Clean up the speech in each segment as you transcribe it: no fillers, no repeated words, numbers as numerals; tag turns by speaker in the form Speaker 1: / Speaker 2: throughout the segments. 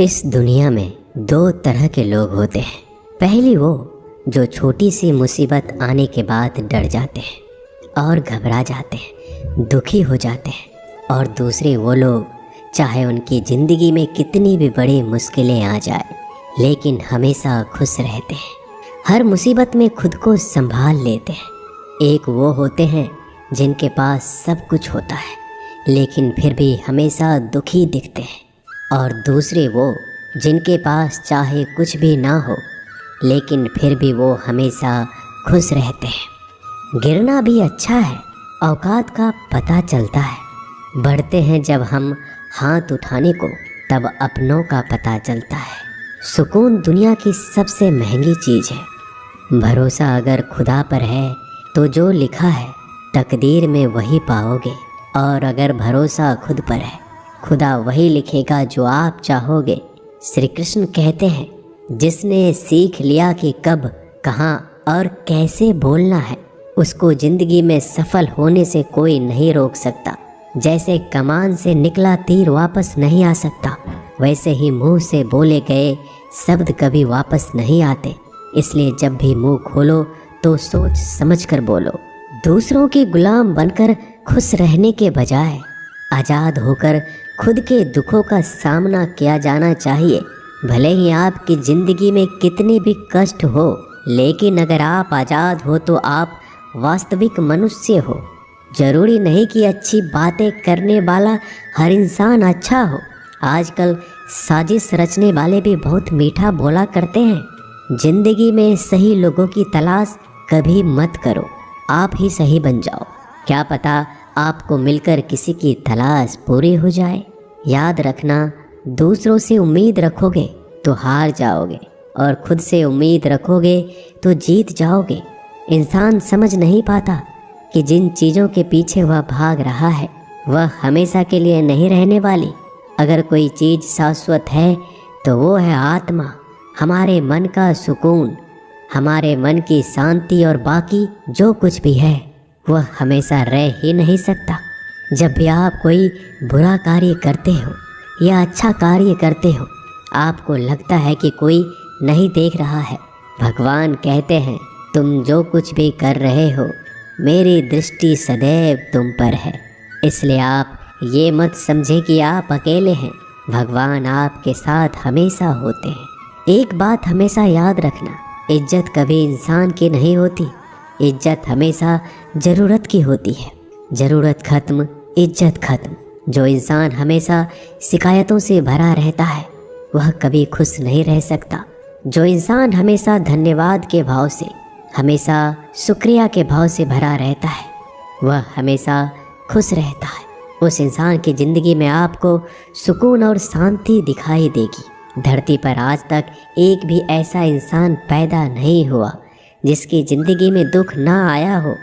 Speaker 1: इस दुनिया में दो तरह के लोग होते हैं। पहली वो जो छोटी सी मुसीबत आने के बाद डर जाते हैं और घबरा जाते हैं, दुखी हो जाते हैं। और दूसरे वो लोग चाहे उनकी ज़िंदगी में कितनी भी बड़ी मुश्किलें आ जाए लेकिन हमेशा खुश रहते हैं, हर मुसीबत में खुद को संभाल लेते हैं। एक वो होते हैं जिनके पास सब कुछ होता है लेकिन फिर भी हमेशा दुखी दिखते हैं, और दूसरे वो जिनके पास चाहे कुछ भी ना हो लेकिन फिर भी वो हमेशा खुश रहते हैं। गिरना भी अच्छा है, औकात का पता चलता है। बढ़ते हैं जब हम हाथ उठाने को तब अपनों का पता चलता है। सुकून दुनिया की सबसे महंगी चीज़ है। भरोसा अगर खुदा पर है तो जो लिखा है तकदीर में वही पाओगे, और अगर भरोसा खुद पर है खुदा वही लिखेगा जो आप चाहोगे। श्री कृष्ण कहते हैं, जिसने सीख लिया कि कब, कहाँ और कैसे बोलना है, उसको ज़िंदगी में सफल होने से कोई नहीं रोक सकता। जैसे कमान से निकला तीर वापस नहीं आ सकता, वैसे ही मुंह से बोले गए शब्द कभी वापस नहीं आते। इसलिए जब भी मुंह खोलो तो सोच समझ कर बोलो। दूसरों के गुलाम बनकर खुश रहने के बजाय आज़ाद होकर खुद के दुखों का सामना किया जाना चाहिए। भले ही आपकी ज़िंदगी में कितने भी कष्ट हो, लेकिन अगर आप आज़ाद हो तो आप वास्तविक मनुष्य हो। ज़रूरी नहीं कि अच्छी बातें करने वाला हर इंसान अच्छा हो। आजकल साजिश रचने वाले भी बहुत मीठा बोला करते हैं। ज़िंदगी में सही लोगों की तलाश कभी मत करो, आप ही सही बन जाओ। क्या पता आपको मिलकर किसी की तलाश पूरी हो जाए। याद रखना, दूसरों से उम्मीद रखोगे तो हार जाओगे, और खुद से उम्मीद रखोगे तो जीत जाओगे। इंसान समझ नहीं पाता कि जिन चीज़ों के पीछे वह भाग रहा है वह हमेशा के लिए नहीं रहने वाली। अगर कोई चीज़ शाश्वत है तो वो है आत्मा, हमारे मन का सुकून, हमारे मन की शांति, और बाकी जो कुछ भी है वह हमेशा रह ही नहीं सकता। जब भी आप कोई बुरा कार्य करते हो या अच्छा कार्य करते हो, आपको लगता है कि कोई नहीं देख रहा है। भगवान कहते हैं, तुम जो कुछ भी कर रहे हो मेरी दृष्टि सदैव तुम पर है। इसलिए आप ये मत समझे कि आप अकेले हैं, भगवान आपके साथ हमेशा होते हैं। एक बात हमेशा याद रखना, इज्जत कभी इंसान की नहीं होती, इज्जत हमेशा ज़रूरत की होती है। ज़रूरत खत्म, इज्जत खत्म। जो इंसान हमेशा शिकायतों से भरा रहता है वह कभी खुश नहीं रह सकता। जो इंसान हमेशा धन्यवाद के भाव से, हमेशा शुक्रिया के भाव से भरा रहता है वह हमेशा खुश रहता है। उस इंसान की ज़िंदगी में आपको सुकून और शांति दिखाई देगी। धरती पर आज तक एक भी ऐसा इंसान पैदा नहीं हुआ जिसकी ज़िंदगी में दुख ना आया हो।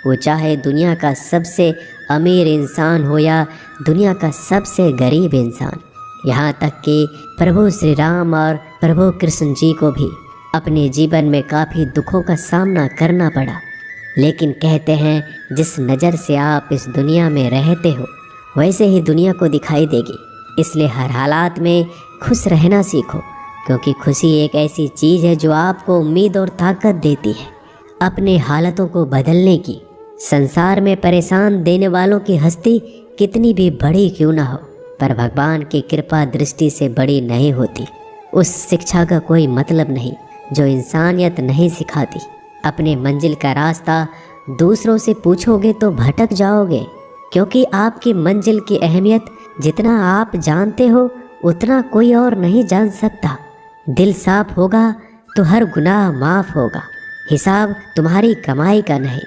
Speaker 1: वो चाहे दुनिया का सबसे अमीर इंसान हो या दुनिया का सबसे गरीब इंसान। यहाँ तक कि प्रभु श्री राम और प्रभु कृष्ण जी को भी अपने जीवन में काफ़ी दुखों का सामना करना पड़ा, लेकिन कहते हैं जिस नज़र से आप इस दुनिया में रहते हो वैसे ही दुनिया को दिखाई देगी। इसलिए हर हालात में खुश रहना सीखो, क्योंकि खुशी एक ऐसी चीज़ है जो आपको उम्मीद और ताकत देती है अपने हालातों को बदलने की। संसार में परेशान देने वालों की हस्ती कितनी भी बड़ी क्यों ना हो, पर भगवान की कृपा दृष्टि से बड़ी नहीं होती। उस शिक्षा का कोई मतलब नहीं जो इंसानियत नहीं सिखाती। अपने मंजिल का रास्ता दूसरों से पूछोगे तो भटक जाओगे, क्योंकि आपकी मंजिल की अहमियत जितना आप जानते हो उतना कोई और नहीं जान सकता। दिल साफ होगा तो हर गुनाह माफ़ होगा। हिसाब तुम्हारी कमाई का नहीं,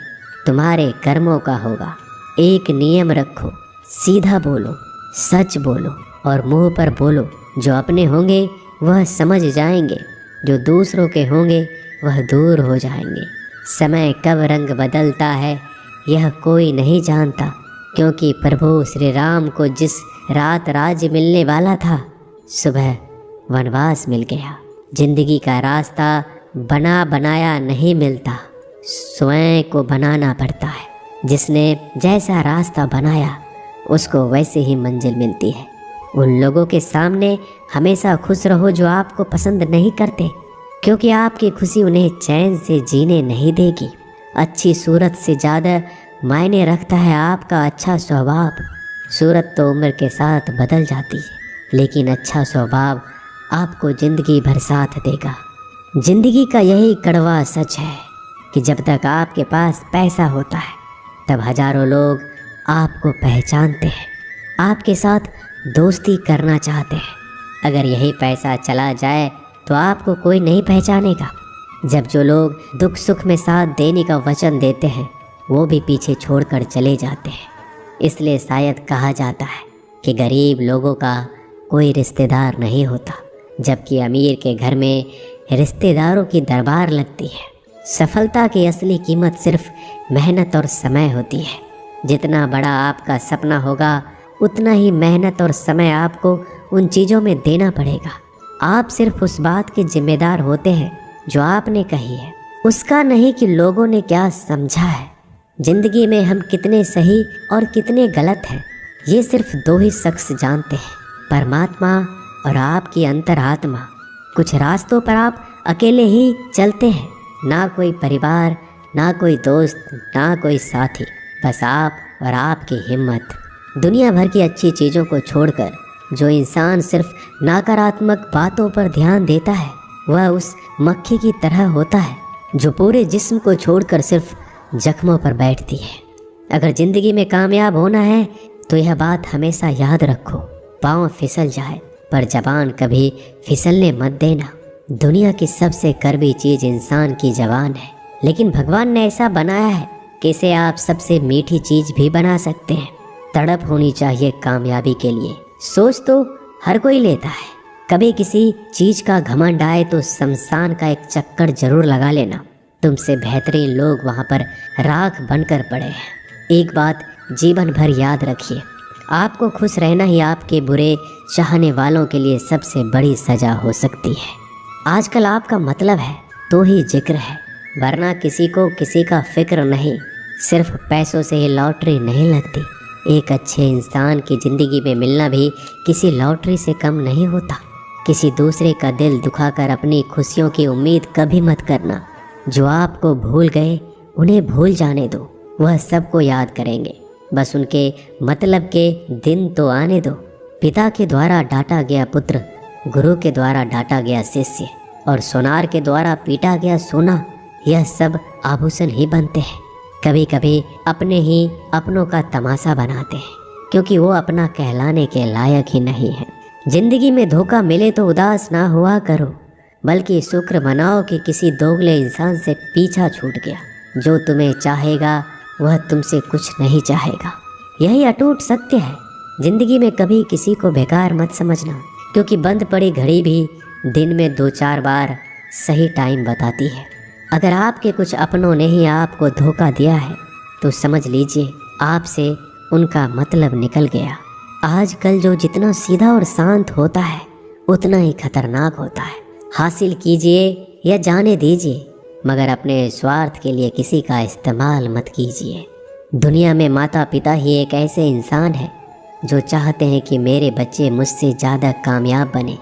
Speaker 1: तुम्हारे कर्मों का होगा। एक नियम रखो, सीधा बोलो, सच बोलो और मुंह पर बोलो। जो अपने होंगे वह समझ जाएंगे, जो दूसरों के होंगे वह दूर हो जाएंगे। समय कब रंग बदलता है यह कोई नहीं जानता, क्योंकि प्रभु श्री राम को जिस रात राज्य मिलने वाला था सुबह वनवास मिल गया। जिंदगी का रास्ता बना बनाया नहीं मिलता, स्वयं को बनाना पड़ता है। जिसने जैसा रास्ता बनाया उसको वैसे ही मंजिल मिलती है। उन लोगों के सामने हमेशा खुश रहो जो आपको पसंद नहीं करते, क्योंकि आपकी खुशी उन्हें चैन से जीने नहीं देगी। अच्छी सूरत से ज़्यादा मायने रखता है आपका अच्छा स्वभाव। सूरत तो उम्र के साथ बदल जाती है, लेकिन अच्छा स्वभाव आपको ज़िंदगी भर साथ देगा। ज़िंदगी का यही कड़वा सच है कि जब तक आपके पास पैसा होता है तब हजारों लोग आपको पहचानते हैं, आपके साथ दोस्ती करना चाहते हैं। अगर यही पैसा चला जाए तो आपको कोई नहीं पहचानेगा। जब जो लोग दुख सुख में साथ देने का वचन देते हैं वो भी पीछे छोड़कर चले जाते हैं। इसलिए शायद कहा जाता है कि गरीब लोगों का कोई रिश्तेदार नहीं होता, जबकि अमीर के घर में रिश्तेदारों की दरबार लगती है। सफलता की असली कीमत सिर्फ मेहनत और समय होती है। जितना बड़ा आपका सपना होगा उतना ही मेहनत और समय आपको उन चीज़ों में देना पड़ेगा। आप सिर्फ उस बात के जिम्मेदार होते हैं जो आपने कही है, उसका नहीं कि लोगों ने क्या समझा है। जिंदगी में हम कितने सही और कितने गलत हैं ये सिर्फ दो ही शख्स जानते हैं, परमात्मा और आपकी अंतरात्मा। कुछ रास्तों पर आप अकेले ही चलते हैं, ना कोई परिवार, ना कोई दोस्त, ना कोई साथी, बस आप और आपकी हिम्मत। दुनिया भर की अच्छी चीज़ों को छोड़कर जो इंसान सिर्फ नकारात्मक बातों पर ध्यान देता है वह उस मक्खी की तरह होता है जो पूरे जिस्म को छोड़कर सिर्फ जख्मों पर बैठती है। अगर ज़िंदगी में कामयाब होना है तो यह बात हमेशा याद रखो, पाँव फिसल जाए पर जबान कभी फिसलने मत देना। दुनिया की सबसे कड़वी चीज़ इंसान की जबान है, लेकिन भगवान ने ऐसा बनाया है कि इसे आप सबसे मीठी चीज़ भी बना सकते हैं। तड़प होनी चाहिए कामयाबी के लिए। सोच तो हर कोई लेता है, कभी किसी चीज़ का घमंड आए तो शमशान का एक चक्कर जरूर लगा लेना। तुमसे बेहतरीन लोग वहाँ पर राख बनकर पड़े हैं। एक बात जीवन भर याद रखिए, आपको खुश रहना ही आपके बुरे चाहने वालों के लिए सबसे बड़ी सज़ा हो सकती है। आजकल आपका मतलब है तो ही जिक्र है, वरना किसी को किसी का फिक्र नहीं। सिर्फ पैसों से ही लॉटरी नहीं लगती। एक अच्छे इंसान की ज़िंदगी में मिलना भी किसी लॉटरी से कम नहीं होता। किसी दूसरे का दिल दुखाकर अपनी खुशियों की उम्मीद कभी मत करना। जो आपको भूल गए उन्हें भूल जाने दो, वह सबको याद करेंगे, बस उनके मतलब के दिन तो आने दो। पिता के द्वारा डांटा गया पुत्र, गुरु के द्वारा डांटा गया शिष्य और सोनार के द्वारा पीटा गया सोना, यह सब आभूषण ही बनते हैं। कभी कभी अपने ही अपनों का तमाशा बनाते हैं, क्योंकि वो अपना कहलाने के लायक ही नहीं है। जिंदगी में धोखा मिले तो उदास ना हुआ करो, बल्कि शुक्र मनाओ कि किसी दोगले इंसान से पीछा छूट गया। जो तुम्हें चाहेगा वह तुमसे कुछ नहीं चाहेगा, यही अटूट सत्य है। जिंदगी में कभी किसी को बेकार मत समझना, क्योंकि बंद पड़ी घड़ी भी दिन में 2-4 बार सही टाइम बताती है। अगर आपके कुछ अपनों ने ही आपको धोखा दिया है तो समझ लीजिए आपसे उनका मतलब निकल गया। आजकल जो जितना सीधा और शांत होता है उतना ही खतरनाक होता है। हासिल कीजिए या जाने दीजिए, मगर अपने स्वार्थ के लिए किसी का इस्तेमाल मत कीजिए। दुनिया में माता पिता ही एक ऐसे इंसान है जो चाहते हैं कि मेरे बच्चे मुझसे ज़्यादा कामयाब बने,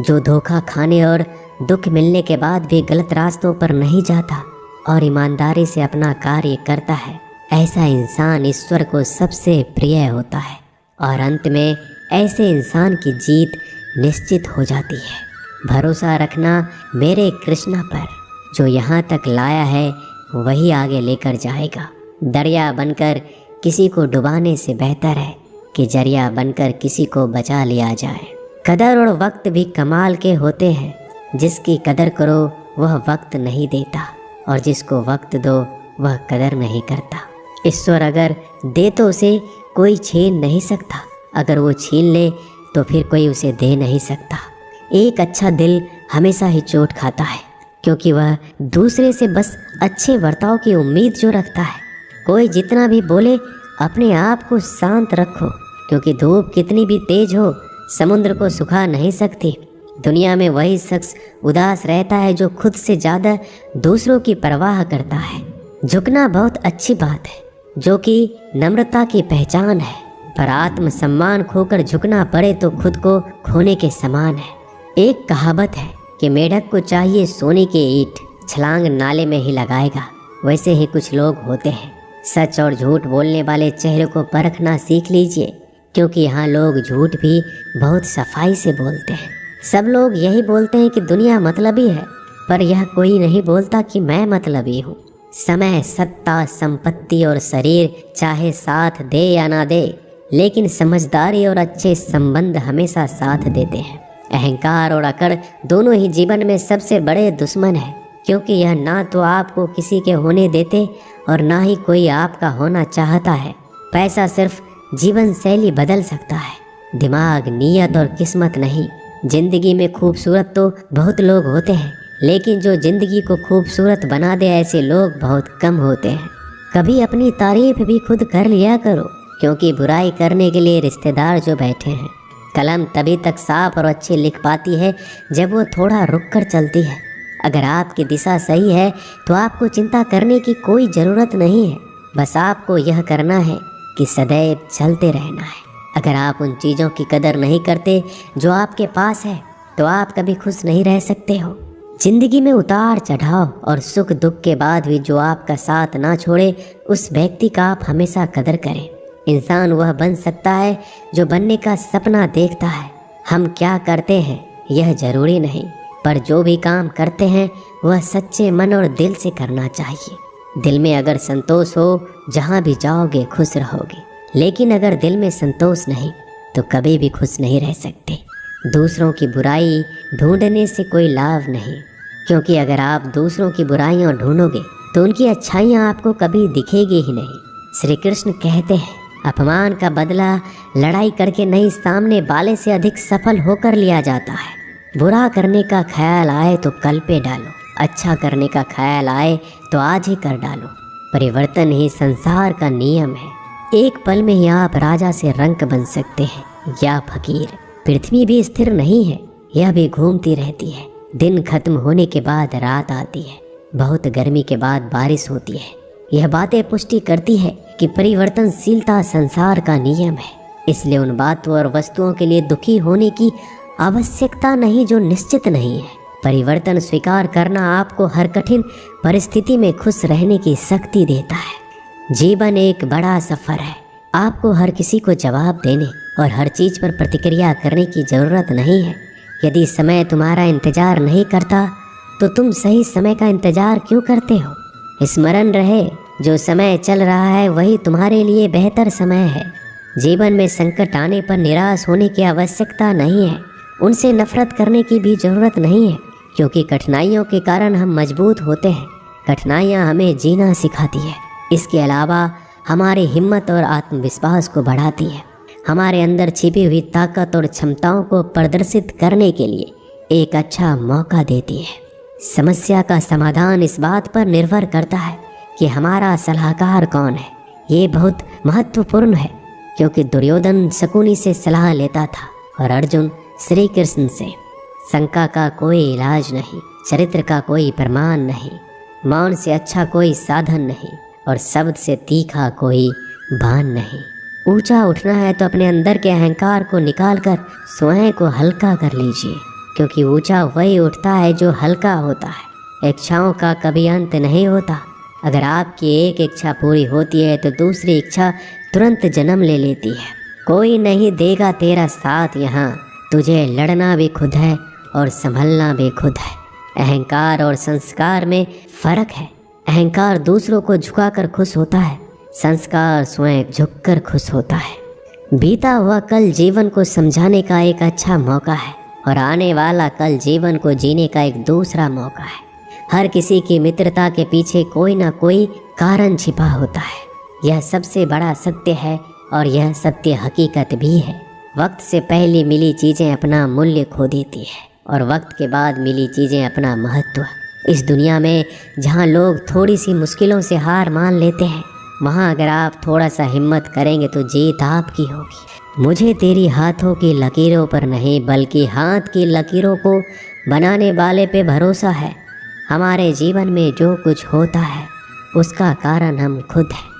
Speaker 1: जो धोखा खाने और दुख मिलने के बाद भी गलत रास्तों पर नहीं जाता और ईमानदारी से अपना कार्य करता है। ऐसा इंसान ईश्वर को सबसे प्रिय होता है और अंत में ऐसे इंसान की जीत निश्चित हो जाती है। भरोसा रखना मेरे कृष्णा पर, जो यहाँ तक लाया है वही आगे लेकर जाएगा। दरिया बनकर किसी को डुबाने से बेहतर है कि जरिया बनकर किसी को बचा लिया जाए। कदर और वक्त भी कमाल के होते हैं। जिसकी कदर करो वह वक्त नहीं देता, और जिसको वक्त दो वह कदर नहीं करता। ईश्वर अगर दे तो उसे कोई छीन नहीं सकता, अगर वो छीन ले तो फिर कोई उसे दे नहीं सकता। एक अच्छा दिल हमेशा ही चोट खाता है, क्योंकि वह दूसरे से बस अच्छे बर्ताव की उम्मीद जो रखता है। कोई जितना भी बोले अपने आप को शांत रखो, क्योंकि धूप कितनी भी तेज हो समुद्र को सुखा नहीं सकती। दुनिया में वही शख्स उदास रहता है जो खुद से ज़्यादा दूसरों की परवाह करता है। झुकना बहुत अच्छी बात है, जो कि नम्रता की पहचान है। पर आत्म सम्मान खोकर झुकना पड़े तो खुद को खोने के समान है। एक कहावत है कि मेढक को चाहिए सोने की ईंट, छलांग नाले में ही लगाएगा। वैसे ही कुछ लोग होते हैं। सच और झूठ बोलने वाले चेहरे को परखना सीख लीजिए, क्योंकि यहाँ लोग झूठ भी बहुत सफाई से बोलते हैं। सब लोग यही बोलते हैं कि दुनिया मतलबी है, पर यह कोई नहीं बोलता कि मैं मतलबी हूँ। समय, सत्ता, संपत्ति और शरीर चाहे साथ दे या ना दे, लेकिन समझदारी और अच्छे संबंध हमेशा साथ देते हैं। अहंकार और अकड़ दोनों ही जीवन में सबसे बड़े दुश्मन हैं, क्योंकि यह ना तो आपको किसी के होने देते और ना ही कोई आपका होना चाहता है। पैसा सिर्फ जीवन शैली बदल सकता है, दिमाग, नीयत और किस्मत नहीं। जिंदगी में खूबसूरत तो बहुत लोग होते हैं, लेकिन जो जिंदगी को खूबसूरत बना दे ऐसे लोग बहुत कम होते हैं। कभी अपनी तारीफ भी खुद कर लिया करो, क्योंकि बुराई करने के लिए रिश्तेदार जो बैठे हैं। कलम तभी तक साफ और अच्छी लिख पाती है जब वो थोड़ा रुक कर चलती है। अगर आपकी दिशा सही है तो आपको चिंता करने की कोई ज़रूरत नहीं है। बस आपको यह करना है कि सदैव चलते रहना है। अगर आप उन चीज़ों की कदर नहीं करते जो आपके पास है, तो आप कभी खुश नहीं रह सकते हो। जिंदगी में उतार चढ़ाव और सुख दुख के बाद भी जो आपका साथ ना छोड़े, उस व्यक्ति का आप हमेशा कदर करें। इंसान वह बन सकता है जो बनने का सपना देखता है। हम क्या करते हैं यह जरूरी नहीं, पर जो भी काम करते हैं वह सच्चे मन और दिल से करना चाहिए। दिल में अगर संतोष हो, जहाँ भी जाओगे खुश रहोगे। लेकिन अगर दिल में संतोष नहीं तो कभी भी खुश नहीं रह सकते। दूसरों की बुराई ढूंढने से कोई लाभ नहीं, क्योंकि अगर आप दूसरों की बुराइयां ढूंढोगे तो उनकी अच्छाइयां आपको कभी दिखेगी ही नहीं। श्री कृष्ण कहते हैं, अपमान का बदला लड़ाई करके नहीं, सामने वाले से अधिक सफल होकर लिया जाता है। बुरा करने का ख्याल आए तो कल पे डालो, अच्छा करने का ख्याल आए तो आज ही कर डालो। परिवर्तन ही संसार का नियम है। एक पल में ही आप राजा से रंक बन सकते हैं या फकीर। पृथ्वी भी स्थिर नहीं है, यह भी घूमती रहती है। दिन खत्म होने के बाद रात आती है, बहुत गर्मी के बाद बारिश होती है। यह बातें पुष्टि करती है कि परिवर्तनशीलता संसार का नियम है। इसलिए उन बातों और वस्तुओं के लिए दुखी होने की आवश्यकता नहीं जो निश्चित नहीं है। परिवर्तन स्वीकार करना आपको हर कठिन परिस्थिति में खुश रहने की शक्ति देता है। जीवन एक बड़ा सफर है। आपको हर किसी को जवाब देने और हर चीज़ पर प्रतिक्रिया करने की ज़रूरत नहीं है। यदि समय तुम्हारा इंतज़ार नहीं करता तो तुम सही समय का इंतज़ार क्यों करते हो? स्मरण रहे, जो समय चल रहा है वही तुम्हारे लिए बेहतर समय है। जीवन में संकट आने पर निराश होने की आवश्यकता नहीं है। उनसे नफरत करने की भी ज़रूरत नहीं है, क्योंकि कठिनाइयों के कारण हम मजबूत होते हैं। कठिनाइयाँ हमें जीना सिखाती है। इसके अलावा हमारी हिम्मत और आत्मविश्वास को बढ़ाती है। हमारे अंदर छिपी हुई ताकत और क्षमताओं को प्रदर्शित करने के लिए एक अच्छा मौका देती है। समस्या का समाधान इस बात पर निर्भर करता है कि हमारा सलाहकार कौन है। ये बहुत महत्वपूर्ण है, क्योंकि दुर्योधन शकुनी से सलाह लेता था और अर्जुन श्री कृष्ण से। शंका का कोई इलाज नहीं, चरित्र का कोई प्रमाण नहीं, मौन से अच्छा कोई साधन नहीं और शब्द से तीखा कोई बाण नहीं। ऊंचा उठना है तो अपने अंदर के अहंकार को निकालकर स्वयं को हल्का कर लीजिए, क्योंकि ऊंचा वही उठता है जो हल्का होता है। इच्छाओं का कभी अंत नहीं होता। अगर आपकी एक इच्छा पूरी होती है तो दूसरी इच्छा तुरंत जन्म ले लेती है। कोई नहीं देगा तेरा साथ यहाँ, तुझे लड़ना भी खुद है और संभलना भी खुद है। अहंकार और संस्कार में फर्क है। अहंकार दूसरों को झुकाकर खुश होता है, संस्कार स्वयं झुककर खुश होता है। बीता हुआ कल जीवन को समझाने का एक अच्छा मौका है और आने वाला कल जीवन को जीने का एक दूसरा मौका है। हर किसी की मित्रता के पीछे कोई ना कोई कारण छिपा होता है। यह सबसे बड़ा सत्य है और यह सत्य हकीकत भी है। वक्त से पहले मिली चीज़ें अपना मूल्य खो देती है और वक्त के बाद मिली चीज़ें अपना महत्व। इस दुनिया में जहाँ लोग थोड़ी सी मुश्किलों से हार मान लेते हैं, वहाँ अगर आप थोड़ा सा हिम्मत करेंगे तो जीत आपकी होगी। मुझे तेरी हाथों की लकीरों पर नहीं, बल्कि हाथ की लकीरों को बनाने वाले पे भरोसा है। हमारे जीवन में जो कुछ होता है उसका कारण हम खुद हैं।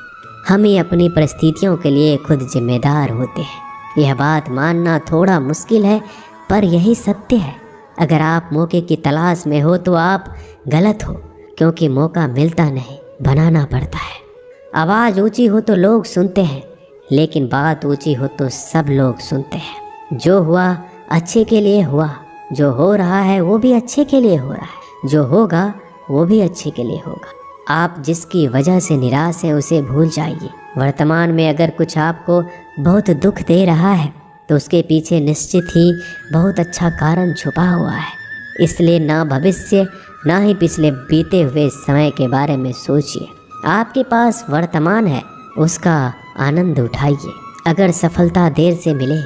Speaker 1: हम ही अपनी परिस्थितियों के लिए खुद जिम्मेदार होते हैं। यह बात मानना थोड़ा मुश्किल है, पर यही सत्य है। अगर आप मौके की तलाश में हो तो आप गलत हो, क्योंकि मौका मिलता नहीं, बनाना पड़ता है। आवाज़ ऊंची हो तो लोग सुनते हैं, लेकिन बात ऊंची हो तो सब लोग सुनते हैं। जो हुआ अच्छे के लिए हुआ, जो हो रहा है वो भी अच्छे के लिए हो रहा है, जो होगा वो भी अच्छे के लिए होगा। आप जिसकी वजह से निराश हैं उसे भूल जाइए। वर्तमान में अगर कुछ आपको बहुत दुख दे रहा है तो उसके पीछे निश्चित ही बहुत अच्छा कारण छुपा हुआ है। इसलिए ना भविष्य ना ही पिछले बीते हुए समय के बारे में सोचिए। आपके पास वर्तमान है, उसका आनंद उठाइए। अगर सफलता देर से मिले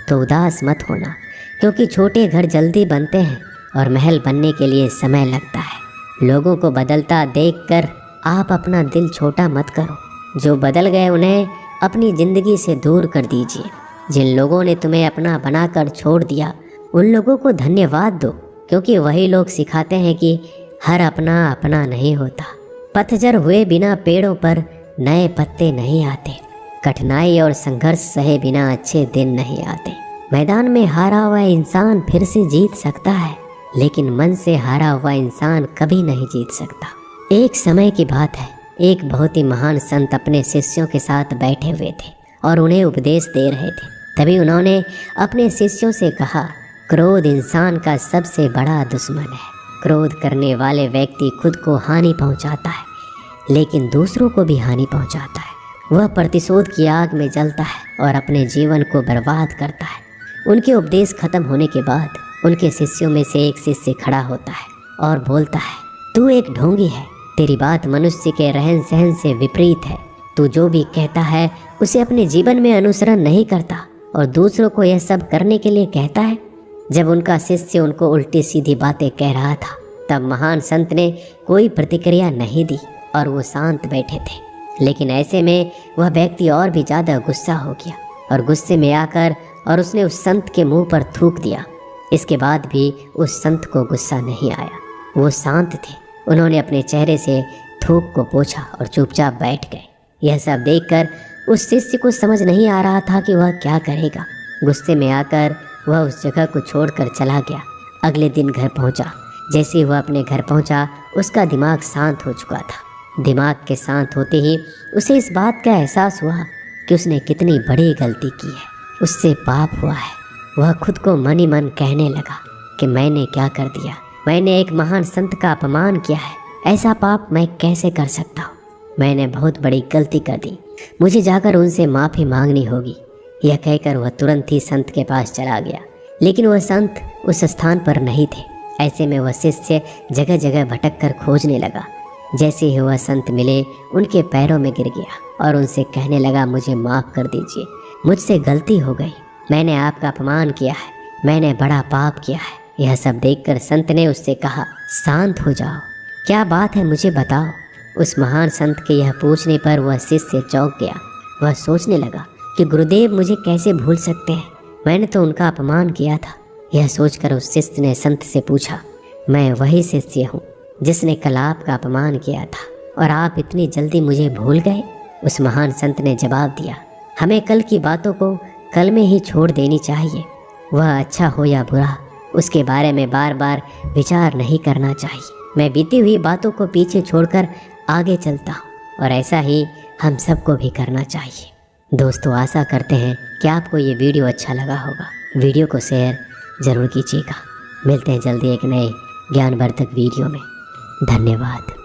Speaker 1: तो उदास मत होना, क्योंकि छोटे घर जल्दी बनते हैं और महल बनने के लिए समय लगता है। लोगों को बदलता देखकर आप अपना दिल छोटा मत करो। जो बदल गए उन्हें अपनी ज़िंदगी से दूर कर दीजिए। जिन लोगों ने तुम्हें अपना बनाकर छोड़ दिया उन लोगों को धन्यवाद दो, क्योंकि वही लोग सिखाते हैं कि हर अपना अपना नहीं होता। पतझड़ हुए बिना पेड़ों पर नए पत्ते नहीं आते। कठिनाई और संघर्ष सहे बिना अच्छे दिन नहीं आते। मैदान में हारा हुआ इंसान फिर से जीत सकता है, लेकिन मन से हारा हुआ इंसान कभी नहीं जीत सकता। एक समय की बात है, एक बहुत ही महान संत अपने शिष्यों के साथ बैठे हुए थे और उन्हें उपदेश दे रहे थे। तभी उन्होंने अपने शिष्यों से कहा, क्रोध इंसान का सबसे बड़ा दुश्मन है। क्रोध करने वाले व्यक्ति खुद को हानि पहुंचाता है, लेकिन दूसरों को भी हानि पहुंचाता है। वह प्रतिशोध की आग में जलता है और अपने जीवन को बर्बाद करता है। उनके उपदेश खत्म होने के बाद उनके शिष्यों में से एक शिष्य खड़ा होता है और बोलता है, तू एक ढोंगी है। तेरी बात मनुष्य के रहन सहन से विपरीत है। तू जो भी कहता है उसे अपने जीवन में अनुसरण नहीं करता और दूसरों को यह सब करने के लिए कहता है। जब उनका शिष्य उनको उल्टी सीधी बातें कह रहा था, तब महान संत ने कोई प्रतिक्रिया नहीं दी और वो शांत बैठे थे। लेकिन ऐसे में वह व्यक्ति और भी ज़्यादा गुस्सा हो गया और गुस्से में आकर और उसने उस संत के मुंह पर थूक दिया। इसके बाद भी उस संत को गुस्सा नहीं आया, वो शांत थे। उन्होंने अपने चेहरे से थूक को पोंछा और चुपचाप बैठ गए। यह सब देखकर उस शिष्य को समझ नहीं आ रहा था कि वह क्या करेगा। गुस्से में आकर वह उस जगह को छोड़कर चला गया। अगले दिन घर पहुंचा। जैसे ही वह अपने घर पहुंचा, उसका दिमाग शांत हो चुका था। दिमाग के शांत होते ही उसे इस बात का एहसास हुआ कि उसने कितनी बड़ी गलती की है, उससे पाप हुआ है। वह खुद को मन ही मन कहने लगा कि मैंने क्या कर दिया, मैंने एक महान संत का अपमान किया है, ऐसा पाप मैं कैसे कर सकता हूँ, मैंने बहुत बड़ी गलती कर दी, मुझे जाकर उनसे माफ़ी मांगनी होगी। यह कहकर वह तुरंत ही संत के पास चला गया, लेकिन वह संत उस स्थान पर नहीं थे। ऐसे में वह शिष्य जगह जगह भटक कर खोजने लगा। जैसे ही वह संत मिले, उनके पैरों में गिर गया और उनसे कहने लगा, मुझे माफ़ कर दीजिए, मुझसे गलती हो गई, मैंने आपका अपमान किया है, मैंने बड़ा पाप किया है। यह सब देखकर संत ने उससे कहा, शांत हो जाओ, क्या बात है मुझे बताओ। उस महान संत के यह पूछने पर वह शिष्य चौंक गया। वह सोचने लगा कि गुरुदेव मुझे कैसे भूल सकते हैं, मैंने तो उनका अपमान किया था। यह सोचकर उस शिष्य ने संत से पूछा, मैं वही शिष्य हूँ जिसने कल आपका अपमान किया था और आप इतनी जल्दी मुझे भूल गए। उस महान संत ने जवाब दिया, हमें कल की बातों को कल में ही छोड़ देनी चाहिए। वह अच्छा हो या बुरा, उसके बारे में बार बार विचार नहीं करना चाहिए। मैं बीती हुई बातों को पीछे छोड़कर आगे चलता हूँ और ऐसा ही हम सबको भी करना चाहिए। दोस्तों, आशा करते हैं कि आपको ये वीडियो अच्छा लगा होगा। वीडियो को शेयर ज़रूर कीजिएगा। मिलते हैं जल्दी एक नए ज्ञानवर्धक वीडियो में। धन्यवाद।